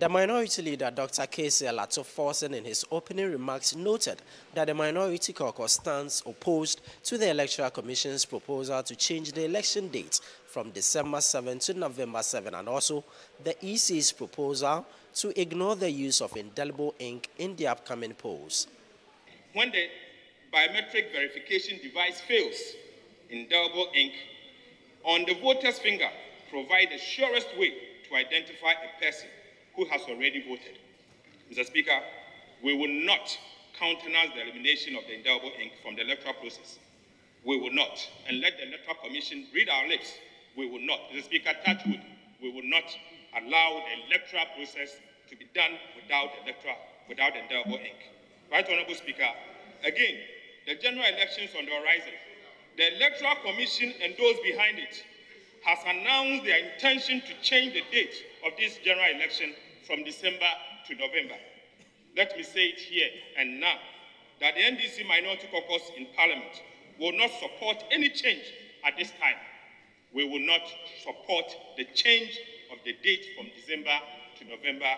The minority leader, Dr. Kesey Alatoforsen, in his opening remarks noted that the minority caucus stands opposed to the Electoral Commission's proposal to change the election date from December 7 to November 7, and also the EC's proposal to ignore the use of indelible ink in the upcoming polls. When the biometric verification device fails, indelible ink on the voter's finger provides the surest way to identify a person who has already voted. Mr. Speaker, we will not countenance the elimination of the indelible ink from the electoral process. We will not. And let the Electoral Commission read our lips. We will not. Mr. Speaker, touch wood, we will not allow the electoral process to be done without indelible ink. Right, Honorable Speaker, again, the general elections on the horizon. The Electoral Commission and those behind it has announced their intention to change the date of this general election from December to November. Let me say it here and now that the NDC Minority Caucus in Parliament will not support any change at this time. We will not support the change of the date from December to November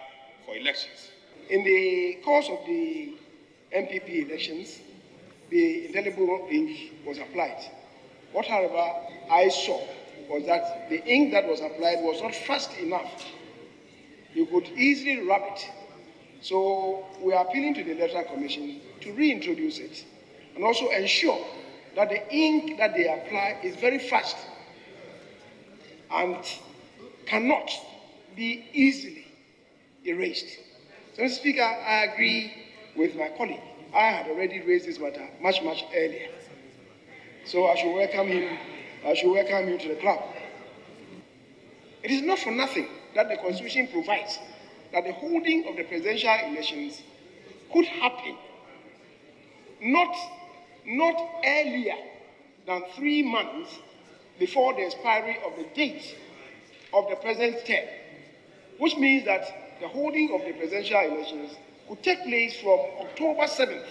for elections. In the course of the MPP elections, the indelible ink was applied. What, however, I saw was that the ink that was applied was not fast enough. You could easily rub it. So we are appealing to the Electoral Commission to reintroduce it and also ensure that the ink that they apply is very fast and cannot be easily erased. So, Mr. Speaker, I agree with my colleague. I had already raised this matter much earlier. So I should welcome him. I should welcome you to the club. It is not for nothing that the Constitution provides that the holding of the presidential elections could happen not earlier than 3 months before the expiry of the date of the president's term, which means that the holding of the presidential elections could take place from October 7th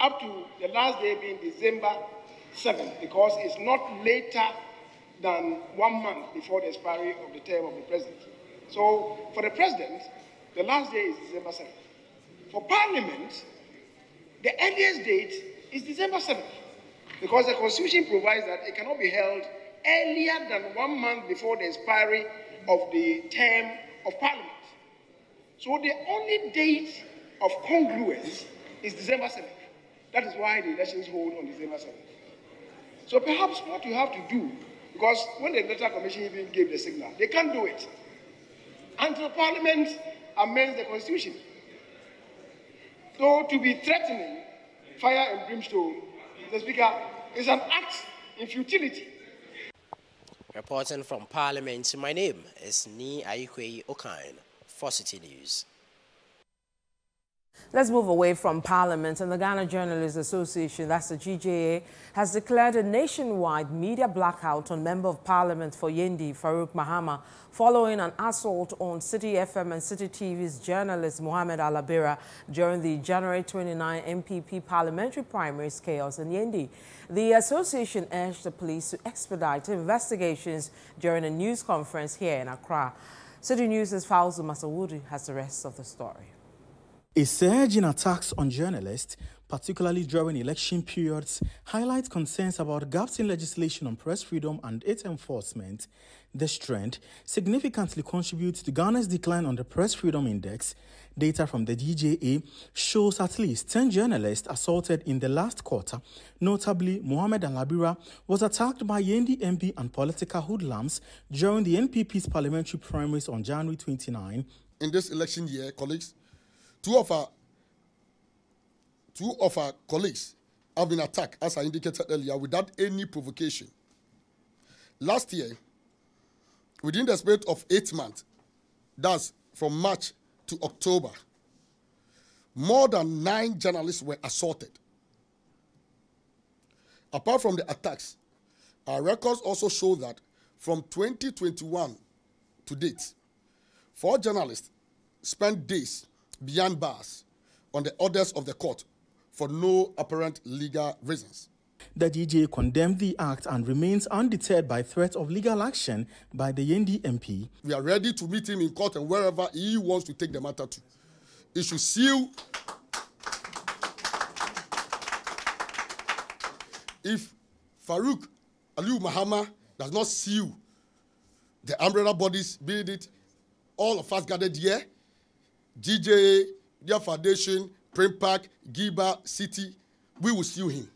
up to the last day being December 7th, because it's not later than 1 month before the expiry of the term of the president. So for the president, the last day is December 7th. For Parliament, the earliest date is December 7th, because the Constitution provides that it cannot be held earlier than 1 month before the expiry of the term of Parliament. So the only date of congruence is December 7th. That is why the elections hold on December 7th. So perhaps what you have to do, because when the Electoral Commission even gave the signal, they can't do it until Parliament amends the Constitution. So to be threatening fire and brimstone, Mr. Speaker, is an act in futility. Reporting from Parliament, my name is Ni Aikwe Okain for Citi News. Let's move away from Parliament, and the Ghana Journalists Association, that's the GJA, has declared a nationwide media blackout on Member of Parliament for Yendi Farouk Mahama following an assault on Citi FM and Citi TV's journalist Mohammed Alabira during the January 29 MPP parliamentary primaries chaos in Yendi. The association urged the police to expedite investigations during a news conference here in Accra. Citi News' Fauzu Masawudi has the rest of the story. A surge in attacks on journalists, particularly during election periods, highlights concerns about gaps in legislation on press freedom and its enforcement. This trend significantly contributes to Ghana's decline on the Press Freedom Index. Data from the GJA shows at least 10 journalists assaulted in the last quarter. Notably, Mohammed Alabira was attacked by Yendi MP and political hoodlums during the NPP's parliamentary primaries on January 29. In this election year, colleagues, Two of our colleagues have been attacked, as I indicated earlier, without any provocation. Last year, within the space of 8 months, that's from March to October, more than 9 journalists were assaulted. Apart from the attacks, our records also show that from 2021 to date, 4 journalists spent days beyond bars on the orders of the court for no apparent legal reasons. The GJA condemned the act and remains undeterred by threat of legal action by the Yendi MP. We are ready to meet him in court and wherever he wants to take the matter to. He should sue. If Farouk Mahama does not sue the umbrella bodies, be it all of us gathered here, GJA, their foundation, Print Park, Giba, Citi, we will sue him.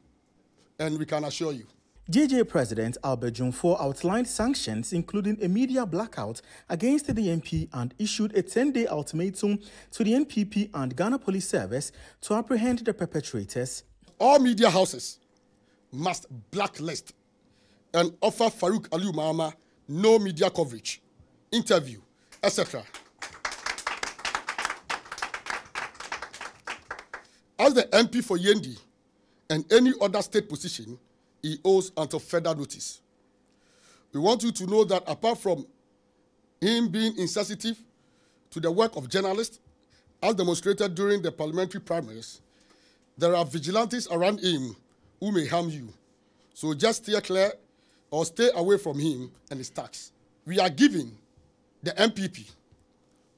And we can assure you. GJA President Albert Jumfor outlined sanctions, including a media blackout against the MP, and issued a 10-day ultimatum to the NPP and Ghana Police Service to apprehend the perpetrators. All media houses must blacklist and offer Farouk Mahama no media coverage, interview, etc. As the MP for Yendi and any other state position, he owes until further notice. We want you to know that apart from him being insensitive to the work of journalists, as demonstrated during the parliamentary primaries, there are vigilantes around him who may harm you. So just steer clear or stay away from him and his tax. We are giving the MPP,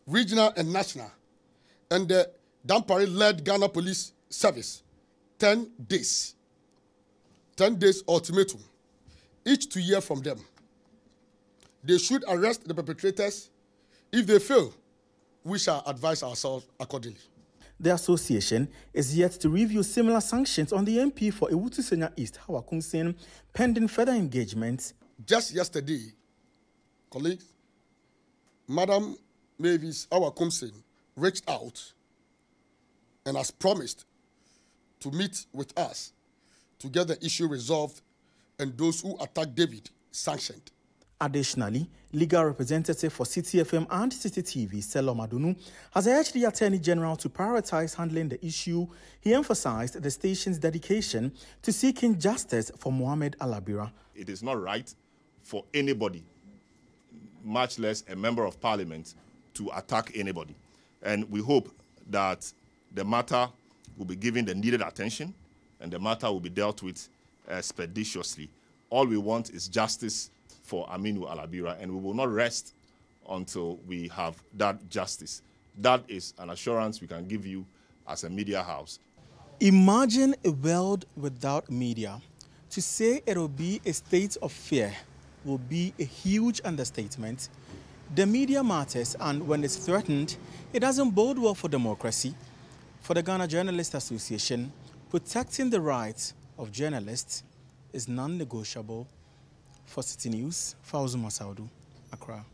regional and national, and the Dampare-led Ghana Police Service 10 days. 10 days ultimatum, each to hear from them. They should arrest the perpetrators. If they fail, we shall advise ourselves accordingly. The association is yet to review similar sanctions on the MP for Ewutu Senya East, Hawakungsen, pending further engagement. Just yesterday, colleagues, Madam Mavis Hawakungsen reached out and has promised to meet with us to get the issue resolved and those who attack David sanctioned. Additionally, legal representative for Citi FM and Citi TV, Selo Madunu, has urged the Attorney General to prioritize handling the issue. He emphasized the station's dedication to seeking justice for Mohammed Alabira. It is not right for anybody, much less a member of parliament, to attack anybody. And we hope that the matter will be given the needed attention and the matter will be dealt with expeditiously. All we want is justice for Aminu Alabira, and we will not rest until we have that justice. That is an assurance we can give you as a media house. Imagine a world without media. To say it will be a state of fear will be a huge understatement. The media matters, and when it's threatened, it doesn't bode well for democracy. For the Ghana Journalists Association, protecting the rights of journalists is non-negotiable. For Citi News, Fauzu Masaudu, Accra.